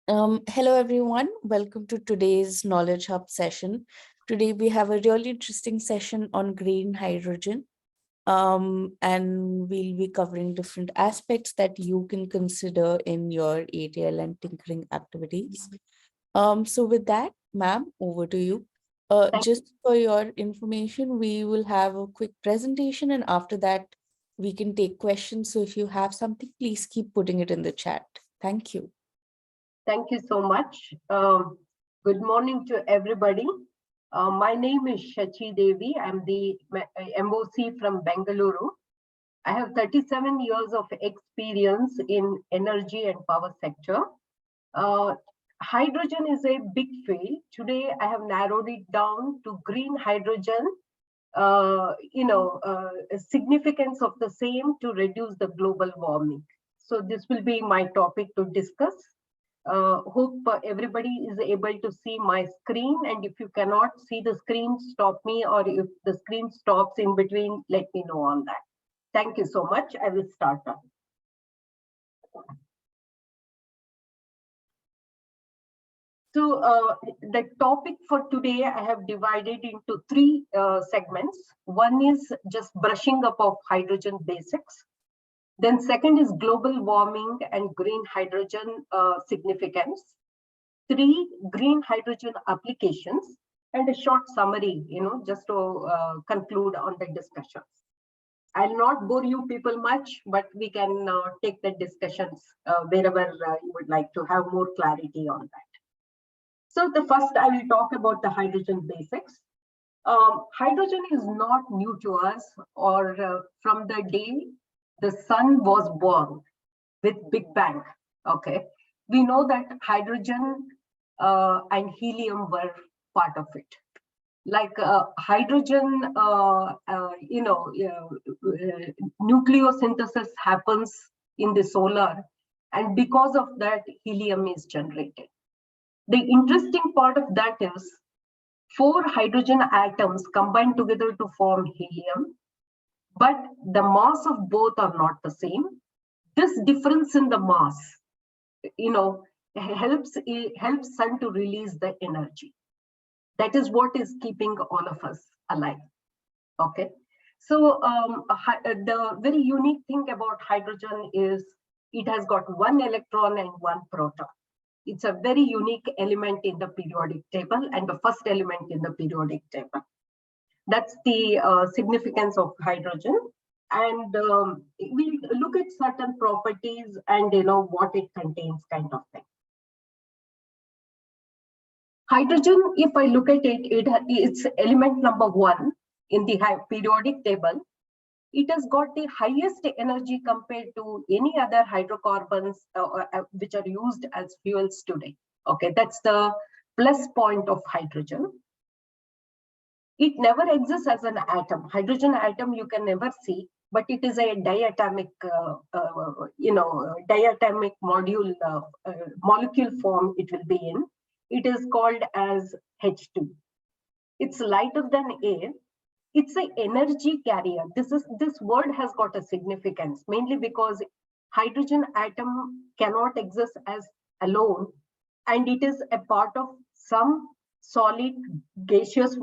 Hello, everyone. Welcome to today's Knowledge Hub session. Today, we have a really interesting session on green hydrogen. And we'll be covering different aspects that you can consider in your ATL and tinkering activities. So with that, ma'am, over to you. Just for your information, we will have a quick presentation, and after that, we can take questions. So if you have something, please keep putting it in the chat. Thank you. Thank you so much. Good morning to everybody. My name is Shachidevi. I'm the MOC from Bengaluru. I have 37 years of experience in energy and power sector. Hydrogen is a big field. Today, I have narrowed it down to green hydrogen, significance of the same to reduce the global warming. So this will be my topic to discuss. Hope everybody is able to see my screen, and if you cannot see the screen, stop me, or if the screen stops in between, let me know on that. Thank you so much. I will start now. So the topic for today, I have divided into three segments. One is just brushing up of hydrogen basics. Then second is global warming and green hydrogen significance. 3, green hydrogen applications, and a short summary, just to conclude on the discussions. I'll not bore you people much, but we can take the discussions wherever you would like to have more clarity on that. So the first, I will talk about the hydrogen basics. Hydrogen is not new to us, or from the day the sun was born with Big Bang. Okay, we know that hydrogen and helium were part of it. Like hydrogen, nucleosynthesis happens in the solar, and because of that, helium is generated. The interesting part of that is 4 hydrogen atoms combine together to form helium, but the mass of both are not the same. This difference in the mass, helps sun to release the energy. That is what is keeping all of us alive. Okay, so the very unique thing about hydrogen is it has got 1 electron and 1 proton. It's a very unique element in the periodic table and the first element in the periodic table. That's the significance of hydrogen. And we look at certain properties and what it contains, kind of thing. Hydrogen, if I look at it, it's element number 1 in the periodic table. It has got the highest energy compared to any other hydrocarbons which are used as fuels today. Okay, that's the plus point of hydrogen. It never exists as an atom. Hydrogen atom you can never see, but it is a diatomic, diatomic molecule form it will be in. It is called as H2. It's lighter than air. It's an energy carrier. This word has got a significance, mainly because hydrogen atom cannot exist as alone, and it is a part of some solid gaseous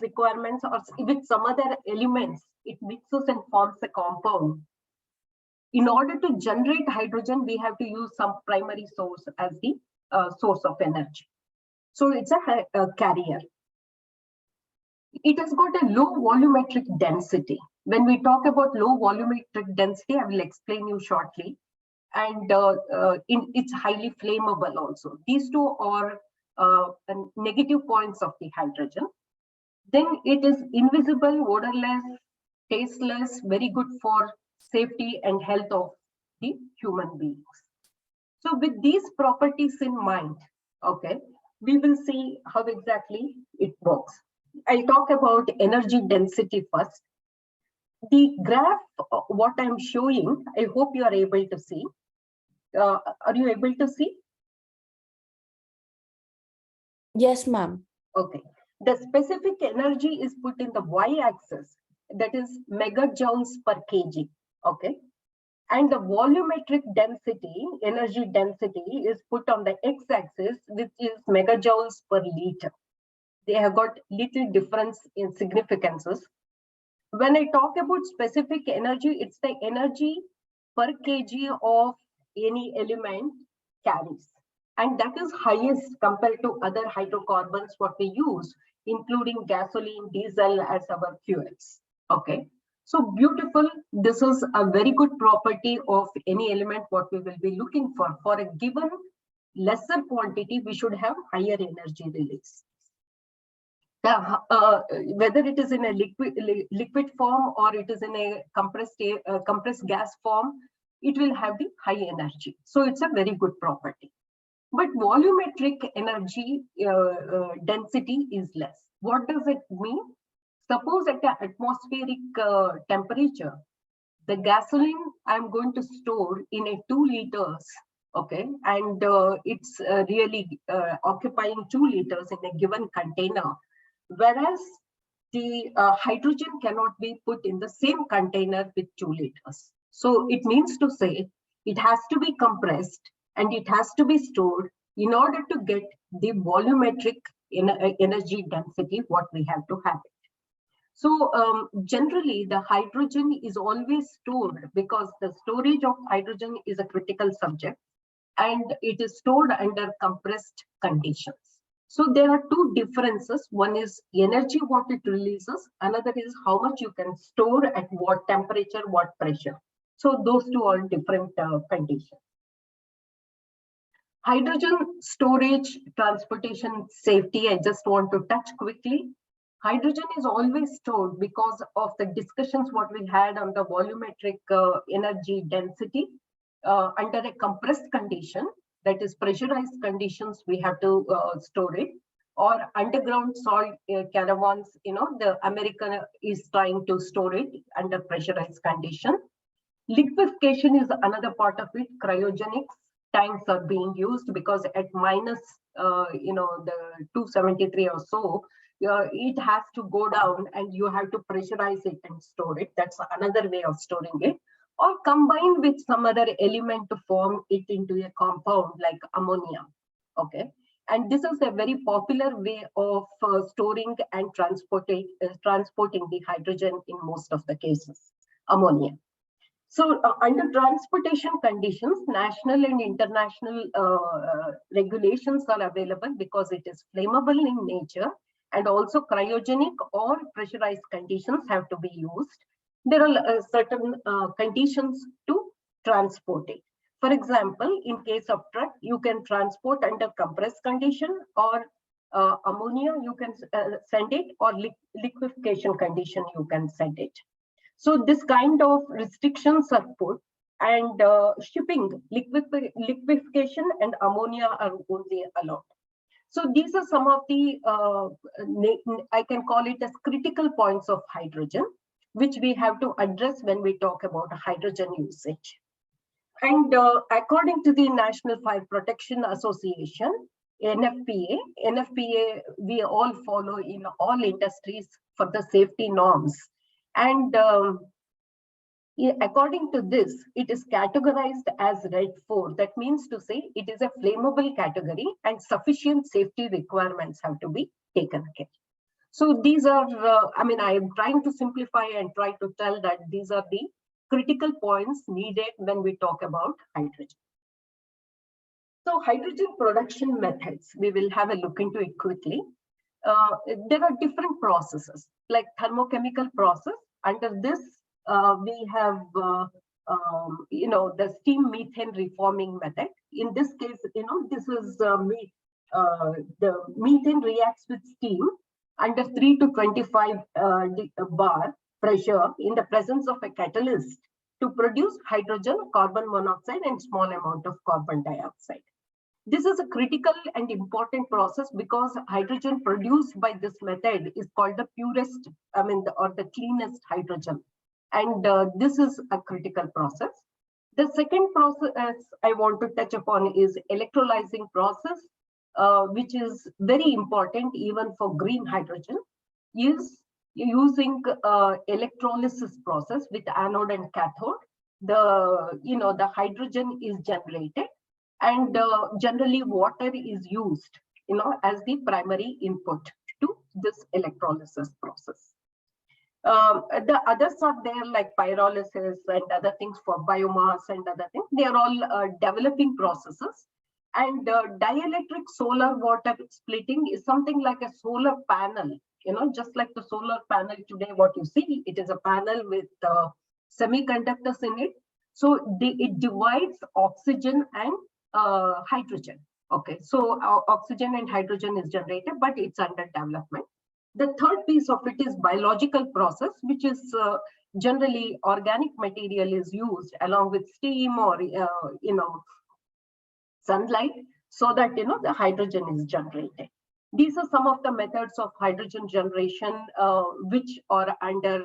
requirements, or with some other elements. It mixes and forms a compound. In order to generate hydrogen, we have to use some primary source as the source of energy. So it's a carrier. It has got a low volumetric density. When we talk about low volumetric density, I will explain you shortly. And it's highly flammable also. These two are negative points of the hydrogen. Then it is invisible, odorless, tasteless, very good for safety and health of the human beings. So with these properties in mind, okay, we will see how exactly it works. I'll talk about energy density first. The graph, what I'm showing, I hope you are able to see. Are you able to see? Yes, ma'am. Okay. The specific energy is put in the y-axis, that is megajoules per kg. Okay. And the volumetric density, energy density, is put on the x-axis, which is megajoules per liter. They have got little difference in significances. When I talk about specific energy, it's the energy per kg of any element carries. And that is highest compared to other hydrocarbons what we use, including gasoline, diesel as our fuels. Okay. So beautiful. This is a very good property of any element what we will be looking for. For a given lesser quantity, we should have higher energy release. Whether it is in a liquid form or it is in a compressed gas form, it will have the high energy. So it's a very good property. But volumetric energy density is less. What does it mean? Suppose at the atmospheric temperature, the gasoline I'm going to store in a 2 liters, okay, and it's really occupying 2 liters in a given container, whereas the hydrogen cannot be put in the same container with 2 liters. So it means to say it has to be compressed and it has to be stored in order to get the volumetric energy density what we have to have it. So generally the hydrogen is always stored because the storage of hydrogen is a critical subject and it is stored under compressed conditions. So there are two differences. One is energy what it releases, another is how much you can store at what temperature, what pressure. So those two are different conditions. Hydrogen storage, transportation, safety, I just want to touch quickly. Hydrogen is always stored because of the discussions what we had on the volumetric energy density under a compressed condition, that is pressurized conditions, we have to store it, or underground salt caravans, the American is trying to store it under pressurized condition. Liquefaction is another part of it. Cryogenics tanks are being used because at minus, the 273 or so, it has to go down and you have to pressurize it and store it. That's another way of storing it. Or combine with some other element to form it into a compound like ammonia. Okay. And this is a very popular way of storing and transporting the hydrogen in most of the cases, ammonia. So under transportation conditions, national and international regulations are available because it is flammable in nature, and also cryogenic or pressurized conditions have to be used. There are certain conditions to transport it. For example, in case of truck, you can transport under compressed condition, or ammonia you can send it, or liquefaction condition you can send it. So this kind of restrictions are put, and shipping, liquefaction and ammonia are only allowed. So these are some of the, I can call it as critical points of hydrogen, which we have to address when we talk about hydrogen usage. And according to the National Fire Protection Association, NFPA, we all follow in all industries for the safety norms. And according to this, it is categorized as Red 4. That means to say it is a flammable category and sufficient safety requirements have to be taken care. So these are, I am trying to simplify and try to tell that these are the critical points needed when we talk about hydrogen. So hydrogen production methods, we will have a look into it quickly. There are different processes like thermochemical process. Under this, we have, the steam methane reforming method. In this case, this is the methane reacts with steam under 3 to 25 bar pressure in the presence of a catalyst to produce hydrogen, carbon monoxide, and small amount of carbon dioxide. This is a critical and important process because hydrogen produced by this method is called the purest, or the cleanest hydrogen. And this is a critical process. The second process I want to touch upon is electrolyzing process, which is very important even for green hydrogen, is using electrolysis process with anode and cathode. the hydrogen is generated, and generally water is used, as the primary input to this electrolysis process. The others are there, like pyrolysis and other things for biomass and other things. They are all developing processes. And dielectric solar water splitting is something like a solar panel, just like the solar panel today, what you see, it is a panel with semiconductors in it. So it divides oxygen and hydrogen. Okay, so oxygen and hydrogen is generated, but it's under development. The third piece of it is biological process, which is generally organic material is used along with steam or sunlight, so that the hydrogen is generated. These are some of the methods of hydrogen generation which are under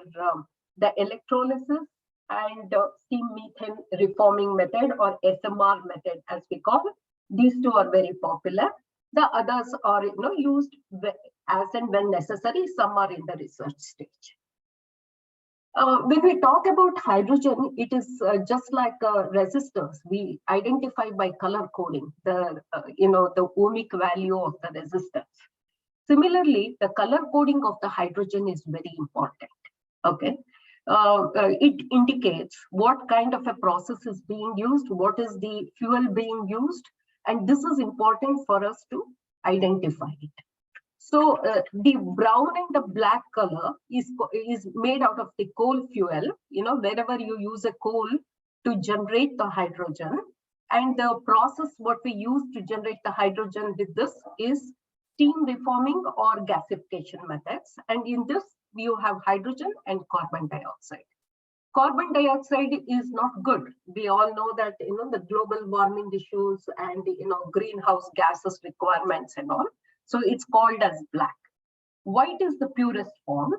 the electrolysis and steam methane reforming method, or SMR method as we call it. These two are very popular. The others are used as and when necessary. Some are in the research stage. When we talk about hydrogen, it is just like resistors. We identify by color coding the ohmic value of the resistance. Similarly, the color coding of the hydrogen is very important. Okay, it indicates what kind of a process is being used, what is the fuel being used, and this is important for us to identify it. So the brown and the black color is made out of the coal fuel, wherever you use a coal to generate the hydrogen. And the process what we use to generate the hydrogen with this is steam reforming or gasification methods. And in this, you have hydrogen and carbon dioxide. Carbon dioxide is not good. We all know that, the global warming issues and, greenhouse gases requirements and all. So it's called as black. White is the purest form,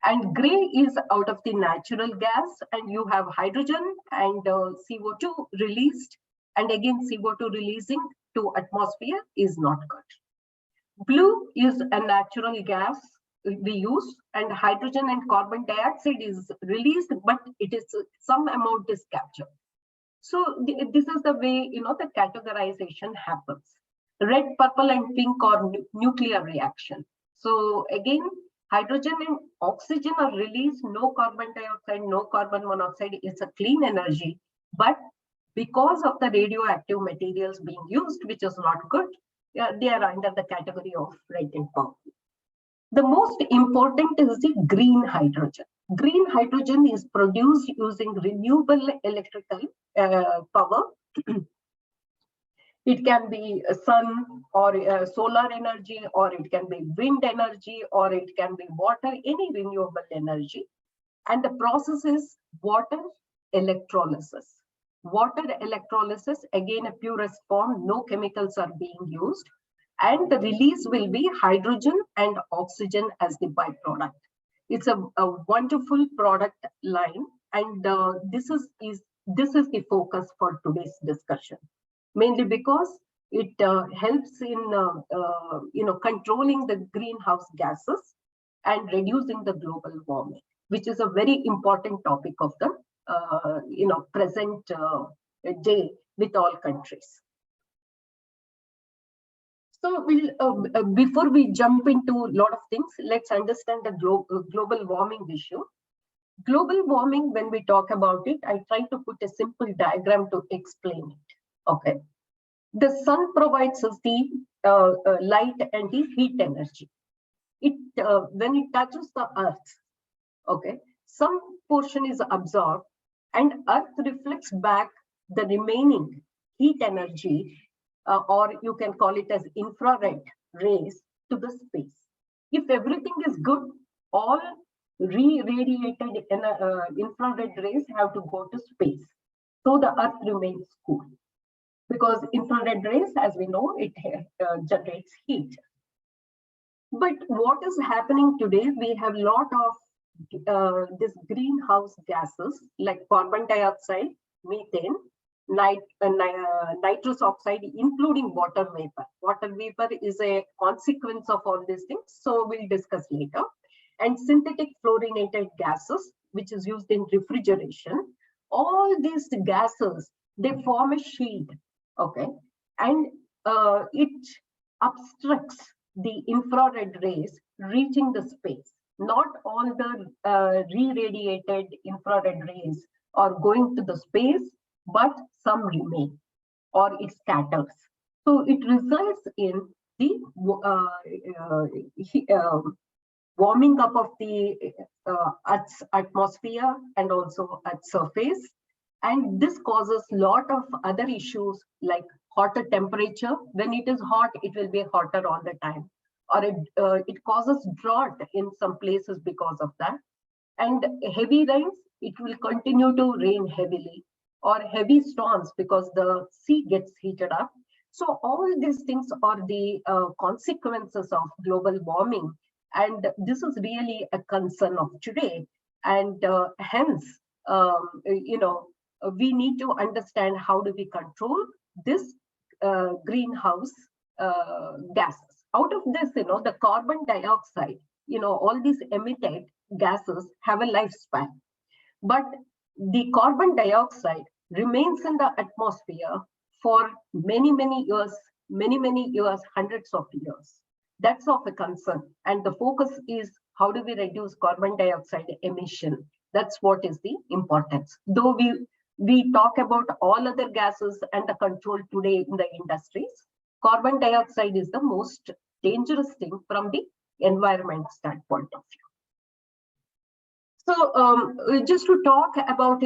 and gray is out of the natural gas, and you have hydrogen and CO2 released, and again CO2 releasing to atmosphere is not good. Blue is a natural gas we use, and hydrogen and carbon dioxide is released, but it is some amount is captured. So this is the way the categorization happens. Red, purple, and pink are nuclear reaction. So again, hydrogen and oxygen are released, no carbon dioxide, no carbon monoxide. It's a clean energy, but because of the radioactive materials being used, which is not good, they are under the category of red and purple. The most important is the green hydrogen. Green hydrogen is produced using renewable electrical power. It can be sun or solar energy, or it can be wind energy, or it can be water, any renewable energy. And the process is water electrolysis. Water electrolysis, again, a purest form, no chemicals are being used. And the release will be hydrogen and oxygen as the byproduct. It's a wonderful product line, and this is the focus for today's discussion. Mainly because it helps in controlling the greenhouse gases and reducing the global warming, which is a very important topic of the present day with all countries. So before we jump into a lot of things, let's understand the global warming issue. Global warming, when we talk about it, I try to put a simple diagram to explain it. Okay, the sun provides us the light and the heat energy. When it touches the earth, okay, some portion is absorbed, and earth reflects back the remaining heat energy, or you can call it as infrared rays, to the space. If everything is good, all re-radiated infrared rays have to go to space, so the earth remains cool. Because infrared rays, as we know, it generates heat. But what is happening today, we have a lot of this greenhouse gases like carbon dioxide, methane, nitrous oxide, including water vapor. Water vapor is a consequence of all these things, so we'll discuss later. And synthetic fluorinated gases, which is used in refrigeration, All these gases, they form a shield, okay, and it obstructs the infrared rays reaching the space. Not all the re-radiated infrared rays are going to the space, but some remain or it scatters. So it results in the warming up of the Earth's atmosphere and also Earth's surface. And this causes a lot of other issues like hotter temperature. When it is hot, it will be hotter all the time. Or it causes drought in some places because of that. And heavy rains, it will continue to rain heavily, or heavy storms because the sea gets heated up. So all these things are the consequences of global warming, and this is really a concern of today. And hence, we need to understand how do we control this greenhouse gases. Out of this, the carbon dioxide, all these emitted gases have a lifespan, but the carbon dioxide remains in the atmosphere for many years, hundreds of years. That's of a concern. And the focus is how do we reduce carbon dioxide emission? That's what is the importance. Though we talk about all other gases and the control today in the industries, carbon dioxide is the most dangerous thing from the environment standpoint of view. So just to talk about,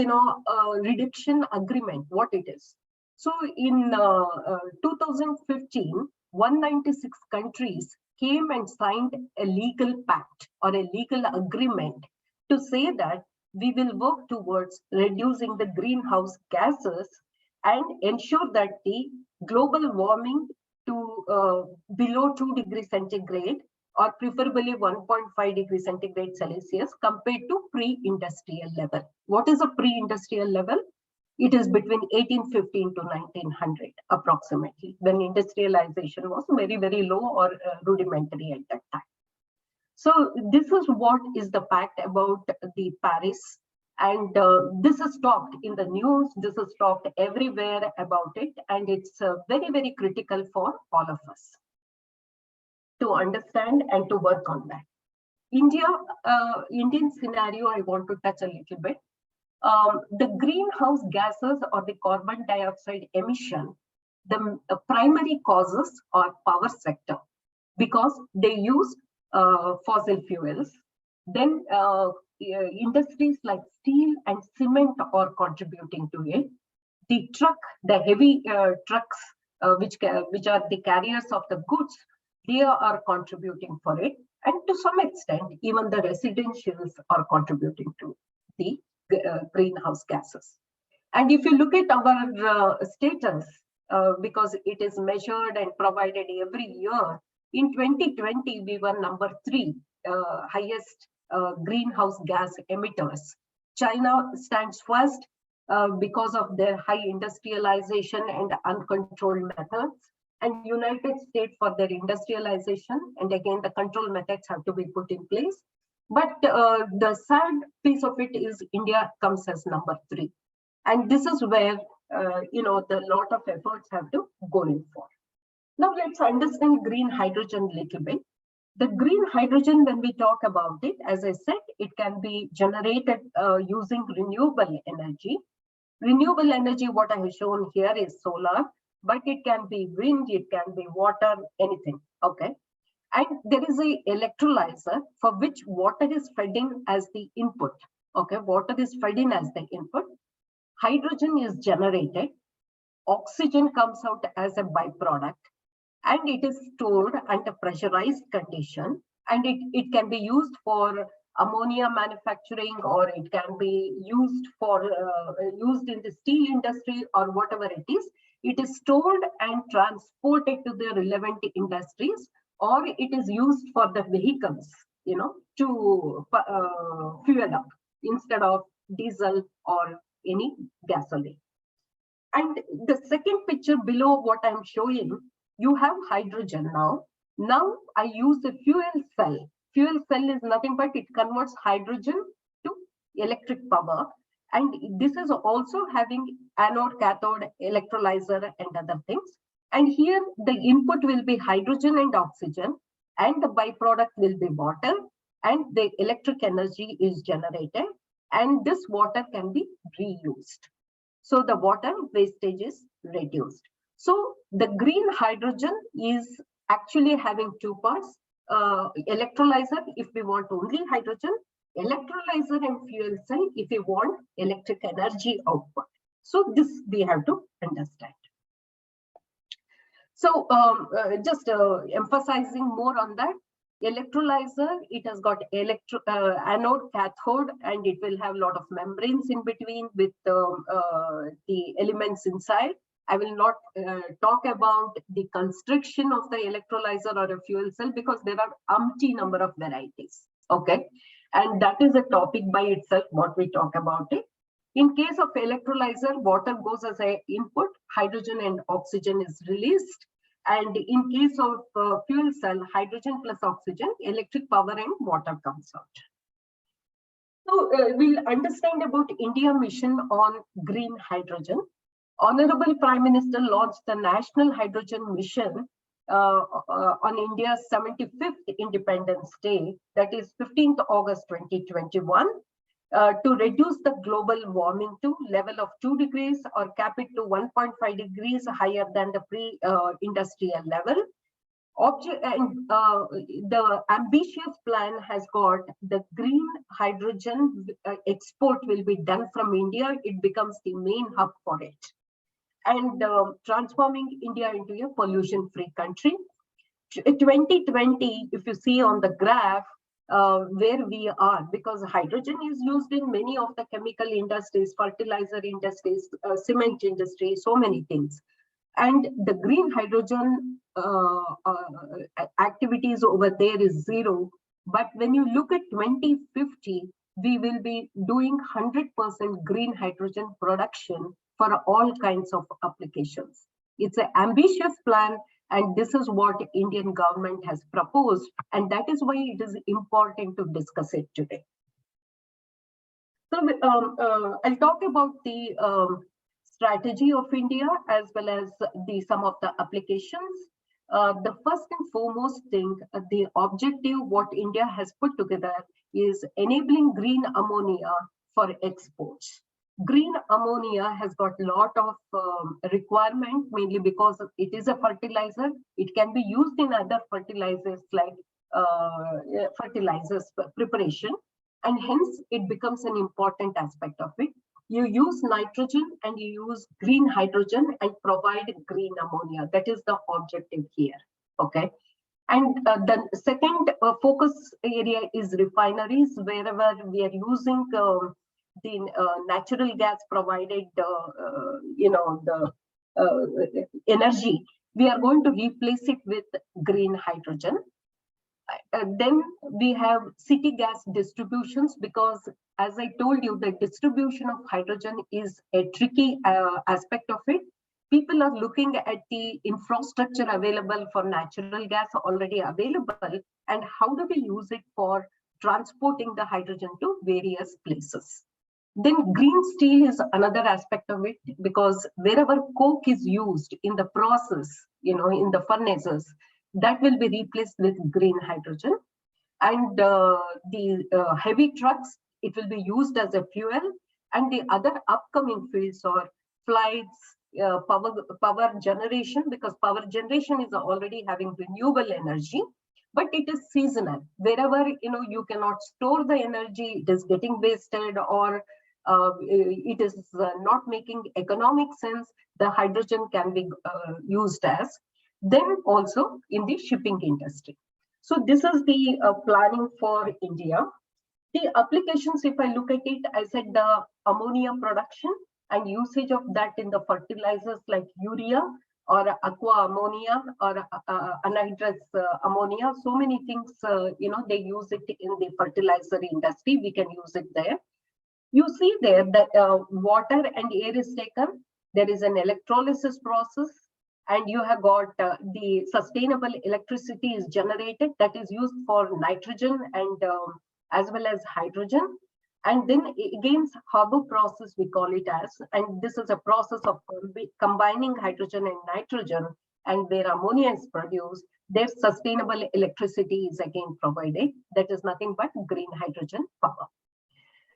reduction agreement, what it is. So in 2015, 196 countries came and signed a legal pact or a legal agreement to say that we will work towards reducing the greenhouse gases and ensure that the global warming to below 2 degrees centigrade or preferably 1.5 degrees centigrade Celsius compared to pre-industrial level. What is a pre-industrial level? It is between 1815 to 1900 approximately, when industrialization was very, very low or rudimentary at that time. So this is what is the pact about the Paris. And this is talked in the news, this is talked everywhere about it, and it's very, very critical for all of us to understand and to work on that. Indian scenario, I want to touch a little bit. The greenhouse gases or the carbon dioxide emission, the primary causes are power sector because they use fossil fuels. Then industries like steel and cement are contributing to it. The heavy trucks, which are the carriers of the goods, they are contributing for it. And to some extent, even the residentials are contributing to the greenhouse gases. And if you look at our status, because it is measured and provided every year, in 2020, we were number 3 highest greenhouse gas emitters. China stands first because of their high industrialization and uncontrolled methods, and United States for their industrialization. And again, the control methods have to be put in place. But the sad piece of it is India comes as number 3. And this is where, the lot of efforts have to go in for. Now let's understand green hydrogen a little bit. The green hydrogen, when we talk about it, as I said, it can be generated using renewable energy. Renewable energy, what I have shown here is solar, but it can be wind, it can be water, anything, okay? And there is a electrolyzer for which water is fed in as the input, okay? Water is fed in as the input. Hydrogen is generated, oxygen comes out as a byproduct, and it is stored under pressurized condition, and it can be used for ammonia manufacturing, or it can be used for used in the steel industry or whatever it is. It is stored and transported to the relevant industries, or it is used for the vehicles, to fuel up instead of diesel or any gasoline. And the second picture below what I'm showing, you have hydrogen now. Now I use the fuel cell. Fuel cell is nothing but it converts hydrogen to electric power. And this is also having anode, cathode, electrolyzer, and other things. And here the input will be hydrogen and oxygen, and the byproduct will be water, and the electric energy is generated, and this water can be reused. So the water wastage is reduced. So the green hydrogen is actually having two parts. Electrolyzer if we want only hydrogen, electrolyzer and fuel cell if we want electric energy output. So this we have to understand. So just emphasizing more on that, electrolyzer, it has got anode, cathode, and it will have a lot of membranes in between with the elements inside. I will not talk about the construction of the electrolyzer or a fuel cell because there are umpty number of varieties. Okay, and that is a topic by itself. What we talk about it. In case of electrolyzer, water goes as an input, hydrogen and oxygen is released. And in case of fuel cell, hydrogen plus oxygen, electric power and water comes out. So we'll understand about India mission on green hydrogen. Honorable Prime Minister launched the National Hydrogen Mission on India's 75th Independence Day, that is 15th August 2021. To reduce the global warming to level of 2 degrees or cap it to 1.5 degrees higher than the pre-industrial level. The ambitious plan has got the green hydrogen export will be done from India. It becomes the main hub for it. And transforming India into a pollution-free country. 2020, if you see on the graph, where we are, because hydrogen is used in many of the chemical industries, fertilizer industries, cement industry, so many things. And the green hydrogen activities over there is zero. But when you look at 2050, we will be doing 100% green hydrogen production for all kinds of applications. It's an ambitious plan. And this is what Indian government has proposed. And that is why it is important to discuss it today. So I'll talk about the strategy of India as well as some of the applications. The first and foremost thing, the objective what India has put together is enabling green ammonia for exports. Green ammonia has got a lot of requirement, mainly because it is a fertilizer. It can be used in other fertilizers like fertilizers preparation, and hence it becomes an important aspect of it. You use nitrogen and you use green hydrogen and provide green ammonia. That is the objective here. Okay. And the second focus area is refineries, wherever we are using the natural gas provided, the energy, we are going to replace it with green hydrogen. Then we have city gas distributions, because as I told you, the distribution of hydrogen is a tricky aspect of it. People are looking at the infrastructure available for natural gas already available, and how do we use it for transporting the hydrogen to various places. Then green steel is another aspect of it, because wherever coke is used in the process, in the furnaces, that will be replaced with green hydrogen. And the heavy trucks, it will be used as a fuel. And the other upcoming fields are flights, power generation, because power generation is already having renewable energy, but it is seasonal. Wherever you cannot store the energy, it is getting wasted, or it is not making economic sense, the hydrogen can be used as. Then also in the shipping industry. So this is the planning for India. The applications, if I look at it, I said the ammonia production and usage of that in the fertilizers like urea or aqua ammonia or anhydrous ammonia. So many things, they use it in the fertilizer industry. We can use it there. You see there that water and air is taken. There is an electrolysis process, and you have got the sustainable electricity is generated that is used for nitrogen and as well as hydrogen. And then again, harbor process, we call it as, and this is a process of combining hydrogen and nitrogen, and where ammonia is produced, their sustainable electricity is again provided. That is nothing but green hydrogen power.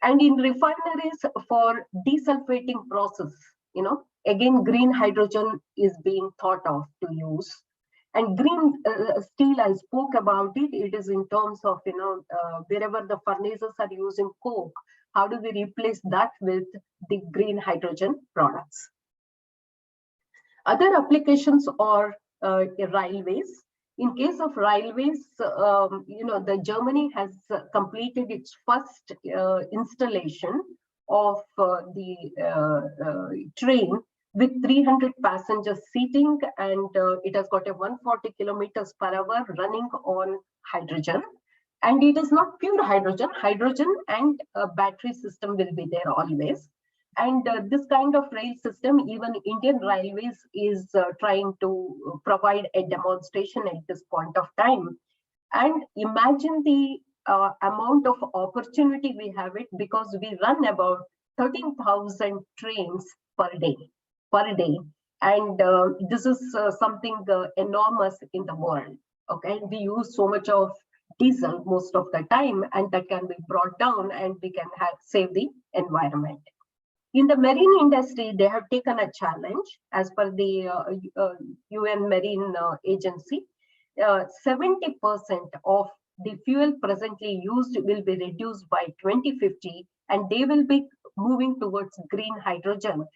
And in refineries for desulfating process, again, green hydrogen is being thought of to use. And green steel, I spoke about it. It is in terms of, wherever the furnaces are using coke, how do we replace that with the green hydrogen products? Other applications are railways. In case of railways, the Germany has completed its first installation of the train with 300 passengers seating, and it has got a 140 kilometers per hour running on hydrogen. And it is not pure hydrogen. Hydrogen and a battery system will be there always. And this kind of rail system, even Indian Railways is trying to provide a demonstration at this point of time. And imagine the amount of opportunity we have it, because we run about 13,000 trains per day. And this is something enormous in the world. Okay, we use so much of diesel most of the time, and that can be brought down, and we can save the environment. In the marine industry, they have taken a challenge as per the UN Marine Agency. 70% of the fuel presently used will be reduced by 2050, and they will be moving towards green hydrogen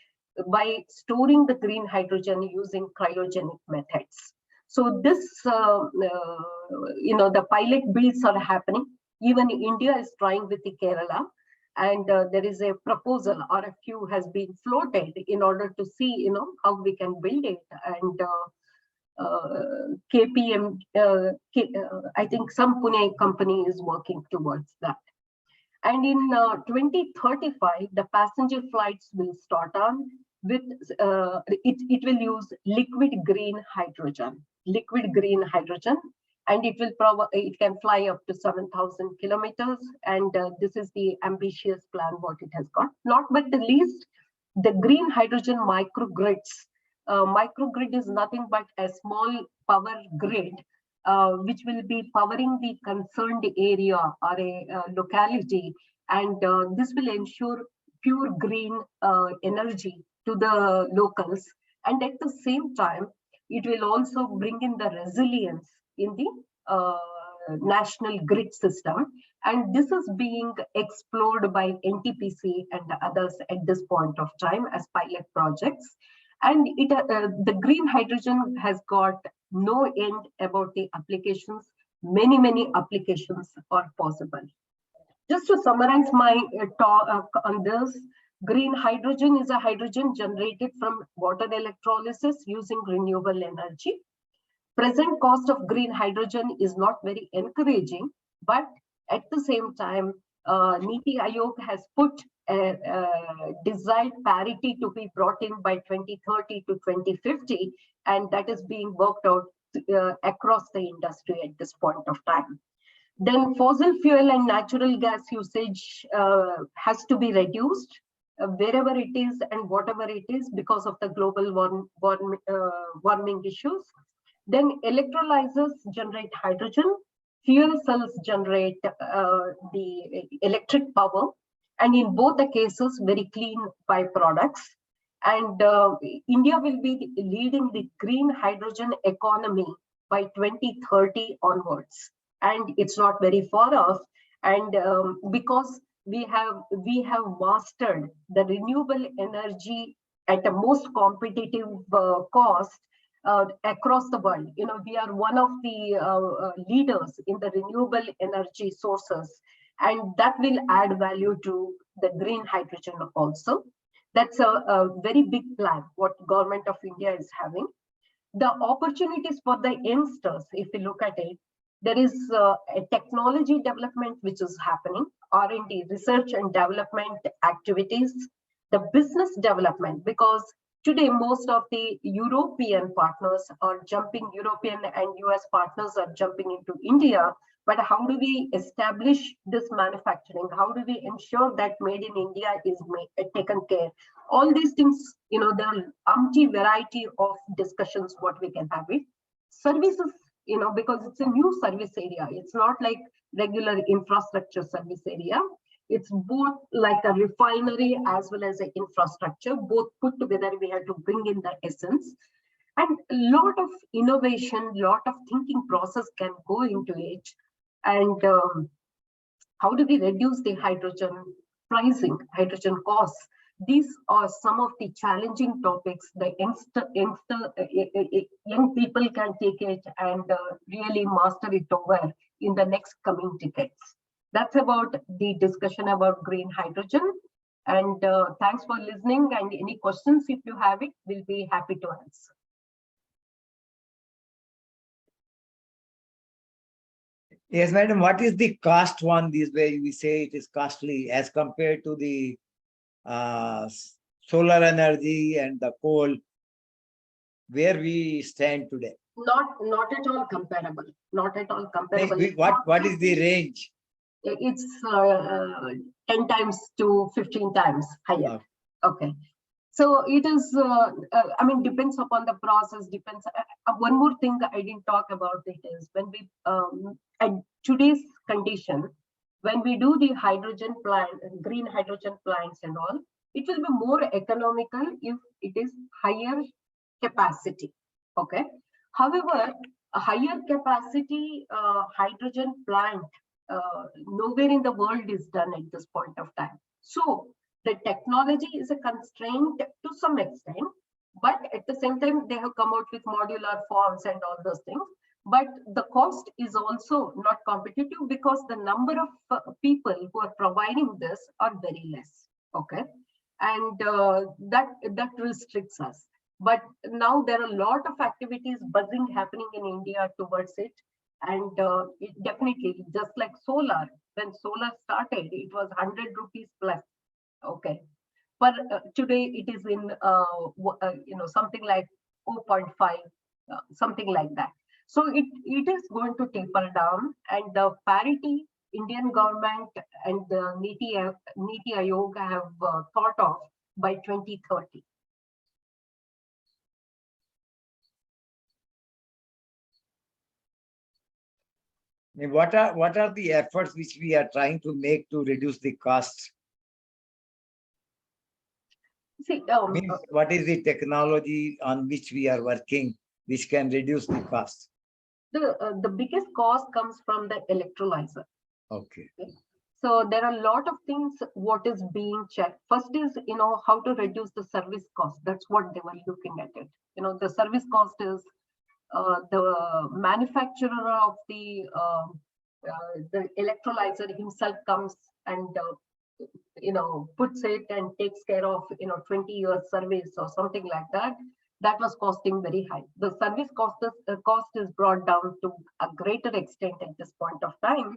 by storing the green hydrogen using cryogenic methods. So this, the pilot builds are happening. Even India is trying with the Kerala, and there is a proposal, RFQ has been floated in order to see, how we can build it. And KPM, I think some Pune company is working towards that. And in 2035, the passenger flights will start on with, it will use liquid green hydrogen, and it can fly up to 7,000 kilometers. And this is the ambitious plan what it has got. Not but the least, the green hydrogen microgrids. Microgrid is nothing but a small power grid which will be powering the concerned area or a locality, and this will ensure pure green energy to the locals. And at the same time, it will also bring in the resilience in the national grid system. And this is being explored by NTPC and others at this point of time as pilot projects. And the green hydrogen has got no end about the applications. Many applications are possible. Just to summarize my talk on this, green hydrogen is a hydrogen generated from water electrolysis using renewable energy. Present cost of green hydrogen is not very encouraging, but at the same time, NITI Aayog has put a desired parity to be brought in by 2030 to 2050, and that is being worked out across the industry at this point of time. Then fossil fuel and natural gas usage has to be reduced wherever it is and whatever it is because of the global warming issues. Then electrolyzers generate hydrogen, fuel cells generate the electric power, and in both the cases, very clean byproducts. And India will be leading the green hydrogen economy by 2030 onwards. And it's not very far off. And because we have mastered the renewable energy at a most competitive cost across the world. We are one of the leaders in the renewable energy sources, and that will add value to the green hydrogen also. That's a very big plan what government of India is having. The opportunities for the youngsters, if you look at it, there is a technology development which is happening, R&D, research and development activities, the business development, because today most of the European and US partners are jumping into India, But how do we establish this manufacturing? How do we ensure that made in India is taken care? All these things, there are umpty variety of discussions what we can have it. Services, because it's a new service area. It's not like regular infrastructure service area. It's both like a refinery as well as an infrastructure. Both put together, we have to bring in the essence. And a lot of innovation, lot of thinking process can go into it. And how do we reduce the hydrogen pricing, hydrogen costs? These are some of the challenging topics the young people can take it and really master it over in the next coming decades. That's about the discussion about green hydrogen. And thanks for listening. And any questions, if you have it, we'll be happy to answer. Yes, madam. What is the cost one? This way we say it is costly as compared to the solar energy and the coal. Where we stand today? Not at all comparable. Not at all comparable. What is the range? It's 10 times to 15 times higher. Okay. So it is, I mean, depends upon the process, depends. One more thing I didn't talk about it is when we, at today's condition, when we do the hydrogen plant, green hydrogen plants and all, it will be more economical if it is higher capacity. Okay. However, a higher capacity hydrogen plant, nowhere in the world is done at this point of time. So the technology is a constraint to some extent, but at the same time, they have come out with modular forms and all those things. But the cost is also not competitive because the number of people who are providing this are very less. Okay, and that restricts us. But now there are a lot of activities buzzing happening in India towards it. And it definitely, just like solar, when solar started, it was 100 rupees plus. Okay, but today it is in something like 0.5, something like that. So it is going to taper down, and the parity Indian government and the Niti Aayog have thought of by 2030. What are the efforts which we are trying to make to reduce the cost? See, what is the technology on which we are working which can reduce the cost? The biggest cost comes from the electrolyzer. Okay. So there are a lot of things what is being checked. First is, how to reduce the service cost. That's what they were looking at it. The service cost is the manufacturer of the electrolyzer himself comes and puts it and takes care of 20 years service or something like that. That was costing very high. The service cost is brought down to a greater extent at this point of time.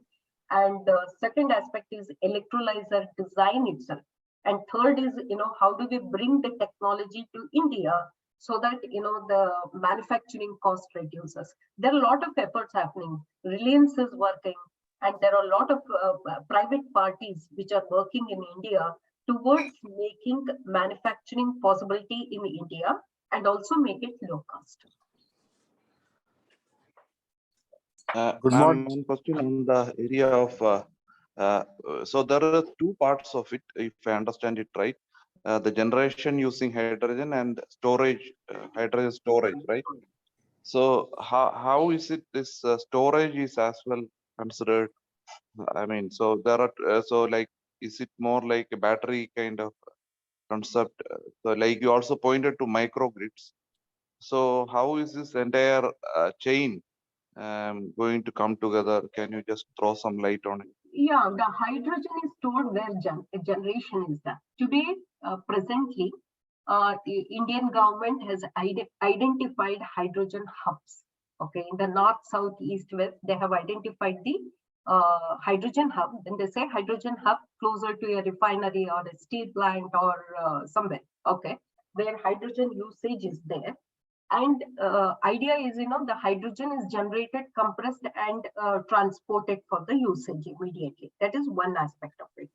And the second aspect is electrolyzer design itself. And third is, how do we bring the technology to India so that, the manufacturing cost reduces. There are a lot of efforts happening. Reliance is working, and there are a lot of private parties which are working in India towards making manufacturing possibility in India and also make it low cost. Good morning. One question on the area of, so there are two parts of it, if I understand it right. The generation using hydrogen and storage, hydrogen storage, right? So how is it this storage is as well considered? I mean, so there are, so like, is it more like a battery kind of concept? So like you also pointed to microgrids. So how is this entire chain going to come together? Can you just throw some light on it? Yeah, the hydrogen is stored where generation is done. Today, presently, the Indian government has identified hydrogen hubs. Okay, in the north, south, east, west, they have identified the hydrogen hub. Then they say hydrogen hub closer to a refinery or a steel plant or somewhere. Okay, where hydrogen usage is there. And idea is, the hydrogen is generated, compressed, and transported for the usage immediately. That is one aspect of it.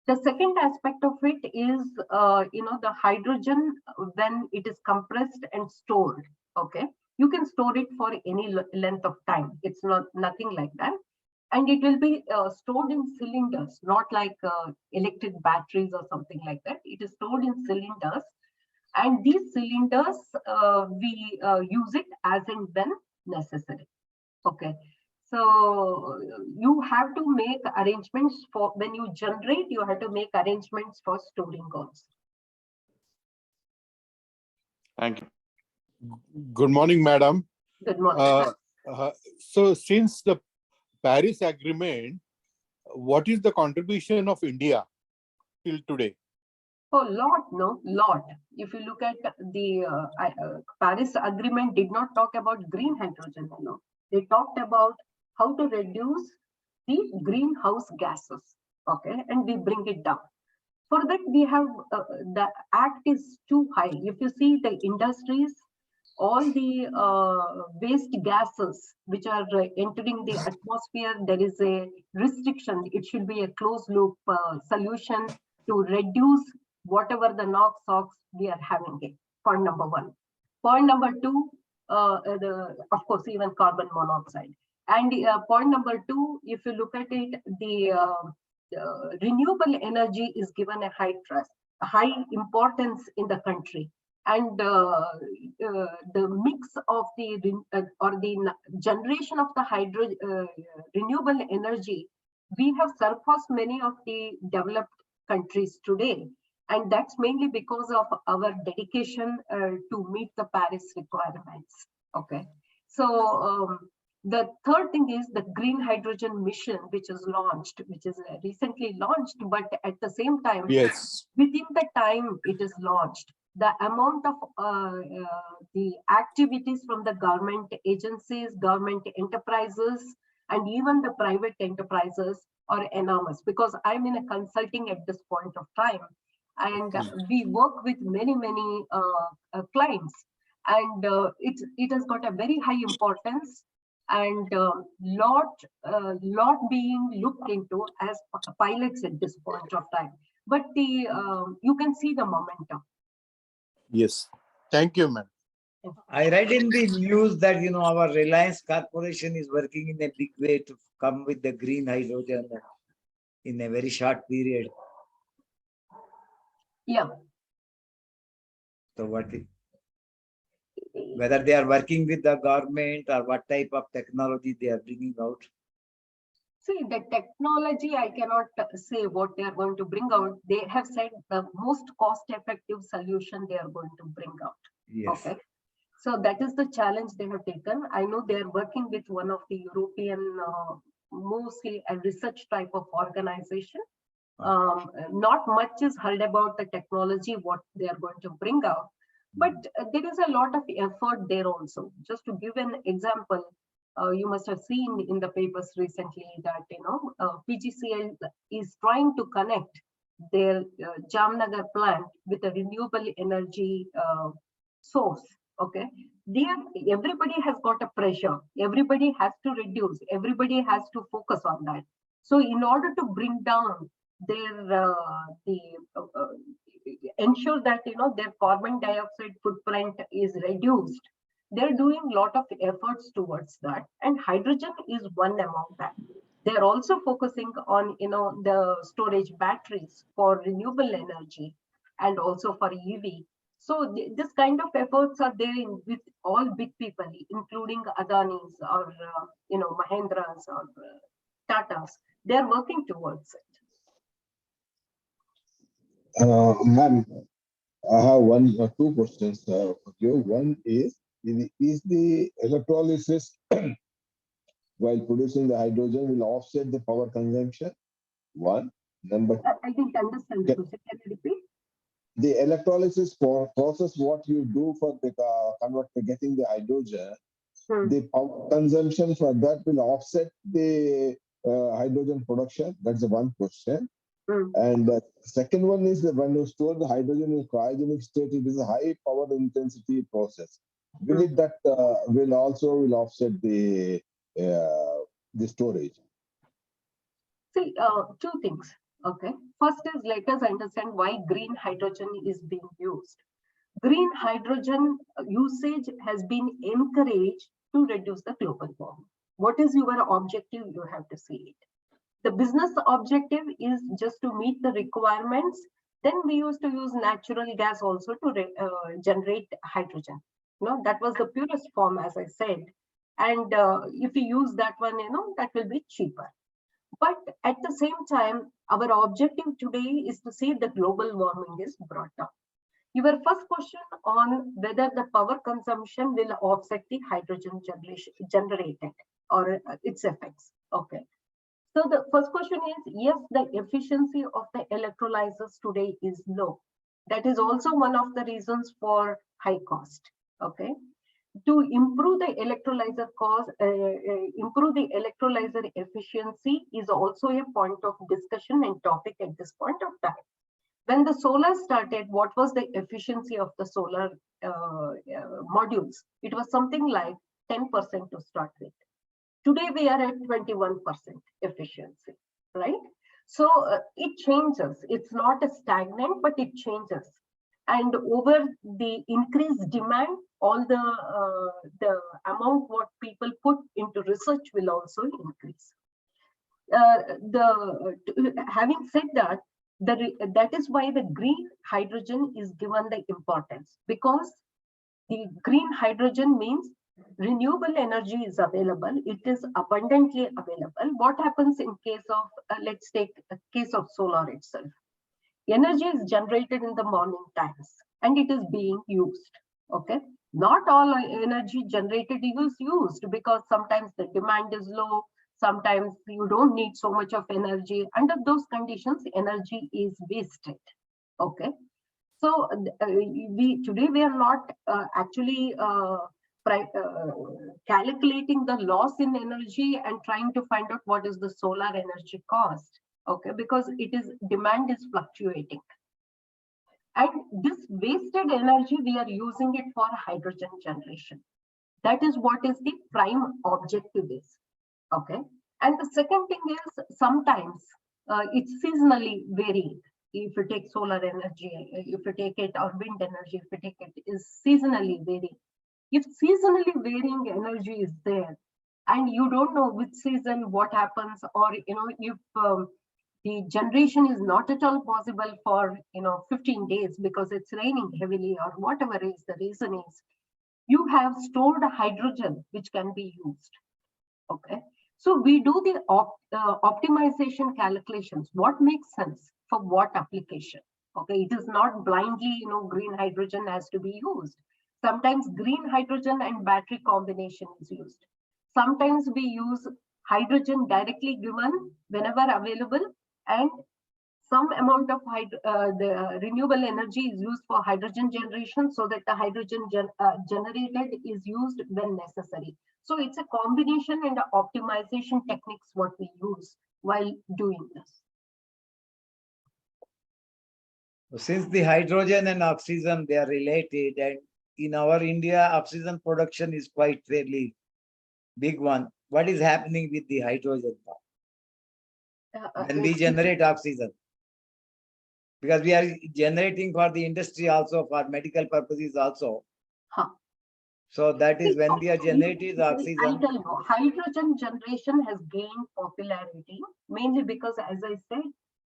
The second aspect of it is, the hydrogen, when it is compressed and stored, okay, you can store it for any length of time. It's not nothing like that. And it will be stored in cylinders, not like electric batteries or something like that. It is stored in cylinders. And these cylinders, we use it as and when necessary. Okay. So you have to make arrangements for, when you generate, you have to make arrangements for storing also. Thank you. Good morning, madam. Good morning. So since the Paris Agreement, what is the contribution of India till today? Oh, lot. If you look at the Paris Agreement, did not talk about green hydrogen. They talked about how to reduce the greenhouse gases. Okay, and we bring it down. For that, we have the act is too high. If you see the industries, all the waste gases which are entering the atmosphere, there is a restriction. It should be a closed loop solution to reduce whatever the NOx we are having it. Point number one. Point number two, of course, even carbon monoxide. And point number two, if you look at it, the renewable energy is given a high trust, a high importance in the country. And the mix of the or the generation of the renewable energy, we have surpassed many of the developed countries today. And that's mainly because of our dedication to meet the Paris requirements. Okay. So the third thing is the green hydrogen mission, which is recently launched, but at the same time, yes, within the time it is launched, the amount of the activities from the government agencies, government enterprises, and even the private enterprises are enormous, because I'm in a consulting at this point of time. And we work with many clients, and it has got a very high importance, and lot being looked into as pilots at this point of time. But the you can see the momentum. yes. Thank you, ma'am. I read in the news that, our Reliance Corporation is working in a big way to come with the green hydrogen in a very short period. Yeah. So whether they are working with the government or what type of technology they are bringing out? See, the technology, I cannot say what they are going to bring out. They have said the most cost-effective solution they are going to bring out. Yes. Okay. So that is the challenge they have taken. I know they are working with one of the European, mostly a research type of organization. Not much is heard about the technology, what they are going to bring out. But there is a lot of effort there also. Just to give an example, you must have seen in the papers recently that PGCL is trying to connect their Jamnagar plant with a renewable energy source. Okay, everybody has got a pressure. Everybody has to reduce. Everybody has to focus on that. So in order to bring down their ensure that their carbon dioxide footprint is reduced, they're doing a lot of efforts towards that, and hydrogen is one among that. They're also focusing on the storage batteries for renewable energy and also for EV. So this kind of efforts are there with all big people, including Adani's or Mahendra's or Tata's. They're working towards it. Ma'am, I have one or two questions for you. One is the electrolysis while producing the hydrogen will offset the power consumption? One. Number I didn't understand. Can you repeat? The electrolysis process, what you do for the getting the hydrogen, the power consumption for that will offset the hydrogen production. That's the one question. And the second one is that when you store the hydrogen in cryogenic state, it is a high power intensity process. Beneath that will offset the storage. See, two things. Okay. First is, let us understand why green hydrogen is being used. Green hydrogen usage has been encouraged to reduce the global warming. What is your objective? You have to see it. The business objective is just to meet the requirements. Then we used to use natural gas also to generate hydrogen. That was the purest form, as I said. And if we use that one, that will be cheaper. But at the same time, our objective today is to see the global warming is brought down. Your first question on whether the power consumption will offset the hydrogen generated or its effects. Okay. So the first question is, yes, the efficiency of the electrolyzers today is low. That is also one of the reasons for high cost. Okay. To improve the electrolyzer improve the electrolyzer efficiency is also a point of discussion and topic at this point of time. When the solar started, what was the efficiency of the solar modules? It was something like 10% to start with. Today we are at 21% efficiency, right? So it changes. It's not a stagnant, but it changes. And over the increased demand, all the amount what people put into research will also increase. Having said that, that is why the green hydrogen is given the importance, because the green hydrogen means renewable energy is available. It is abundantly available. What happens in case of, let's take a case of solar itself. Energy is generated in the morning times and it is being used. Okay. Not all energy generated is used, because sometimes the demand is low. Sometimes you don't need so much of energy. Under those conditions, energy is wasted. Okay. So today we are not actually calculating the loss in energy and trying to find out what is the solar energy cost. Okay, because demand is fluctuating. And this wasted energy, we are using it for hydrogen generation. That is what is the prime objective is. Okay. And the second thing is, sometimes it's seasonally varied. If you take solar energy, if you take it, or wind energy, if you take it, is seasonally varying. If seasonally varying energy is there, and you don't know which season what happens, or if the generation is not at all possible for 15 days because it's raining heavily, or whatever is the reason is, you have stored hydrogen which can be used. Okay. So we do the optimization calculations. What makes sense for what application? Okay, it is not blindly, green hydrogen has to be used. Sometimes green hydrogen and battery combination is used. Sometimes we use hydrogen directly given whenever available, and some amount of the renewable energy is used for hydrogen generation, so that the hydrogen generated is used when necessary. So it's a combination and optimization techniques what we use while doing this. Since the hydrogen and oxygen, they are related, and in our India, oxygen production is quite fairly big one. What is happening with the hydrogen when we generate oxygen? Because we are generating for the industry also, for medical purposes also. Huh. So that is when we are generating the oxygen. I tell you, hydrogen generation has gained popularity mainly because, as I said,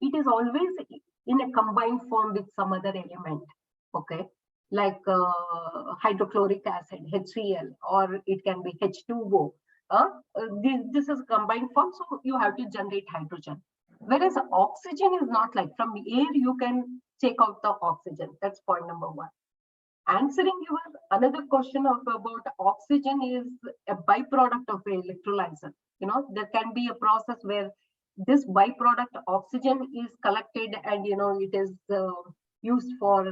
it is always in a combined form with some other element. Okay, like hydrochloric acid, HCl, or it can be H2O. This is combined form, so you have to generate hydrogen. Whereas oxygen is not like, from air you can take out the oxygen. That's point number one. Answering your another question about oxygen is a byproduct of an electrolyzer. There can be a process where this byproduct oxygen is collected and it is used for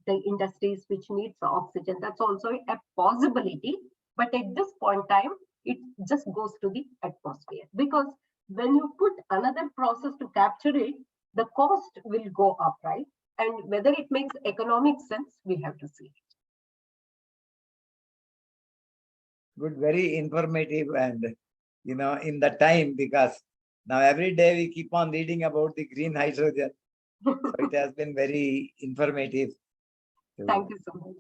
the industries which needs oxygen. That's also a possibility, but at this point in time it just goes to the atmosphere, because when you put another process to capture it, the cost will go up, right? And whether it makes economic sense, we have to see. Good, very informative, and in the time, because now every day we keep on reading about the green hydrogen. So it has been very informative. Thank you so much.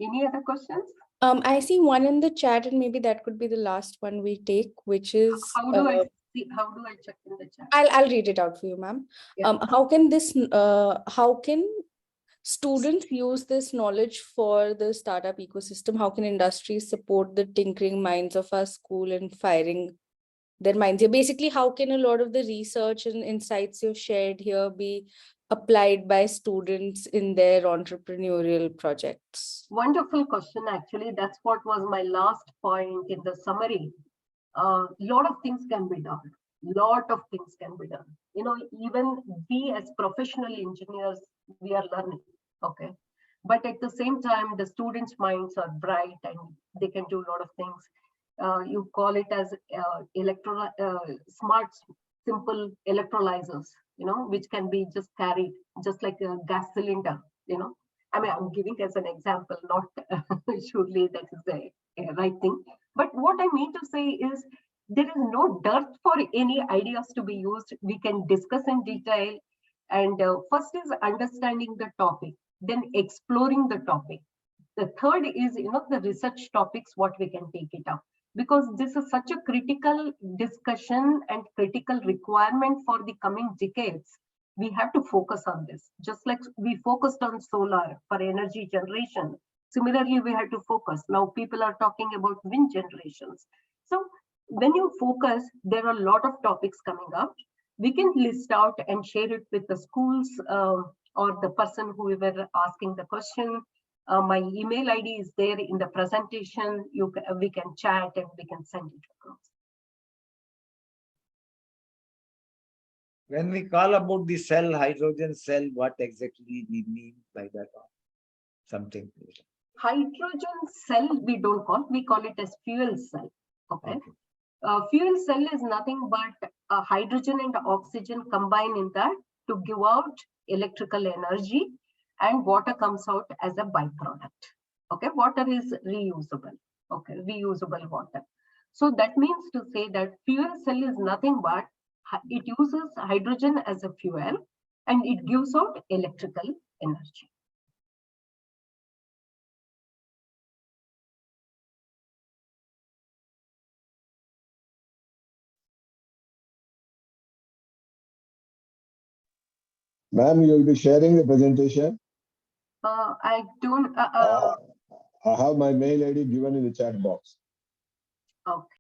Any other questions? I see one in the chat, and maybe that could be the last one we take, which is How do I see? How do I check in the chat? I'll read it out for you, ma'am. Yeah. How can students use this knowledge for the startup ecosystem? How can industries support the tinkering minds of our school and firing their minds here? Basically, how can a lot of the research and insights you've shared here be applied by students in their entrepreneurial projects? Wonderful question. Actually, that's what was my last point in the summary. Lot of things can be done. Lot of things can be done. Even we as professional engineers, we are learning. Okay. But at the same time, the students' minds are bright and they can do a lot of things. You call it as smart, simple electrolyzers, which can be just carried, just like a gas cylinder, I mean, I'm giving as an example, not surely that is the right thing. But what I mean to say is there is no dearth for any ideas to be used. We can discuss in detail. And first is understanding the topic, then exploring the topic. The third is, the research topics, what we can take it up. Because this is such a critical discussion and critical requirement for the coming decades. We have to focus on this. Just like we focused on solar for energy generation. Similarly, we have to focus. Now people are talking about wind generations. So when you focus, there are a lot of topics coming up. We can list out and share it with the schools or the person who were asking the question. My email ID is there in the presentation. We can chat and we can send it across. When we call about the cell, hydrogen cell, what exactly we mean by that? Something. Hydrogen cell we don't call, we call it as fuel cell. Okay. Fuel cell is nothing but hydrogen and oxygen combine in that to give out electrical energy, and water comes out as a byproduct. Okay, water is reusable. Okay, reusable water. So that means to say that fuel cell is nothing but it uses hydrogen as a fuel and it gives out electrical energy. Ma'am, you will be sharing the presentation. I don't. I have my mail ID given in the chat box. Okay.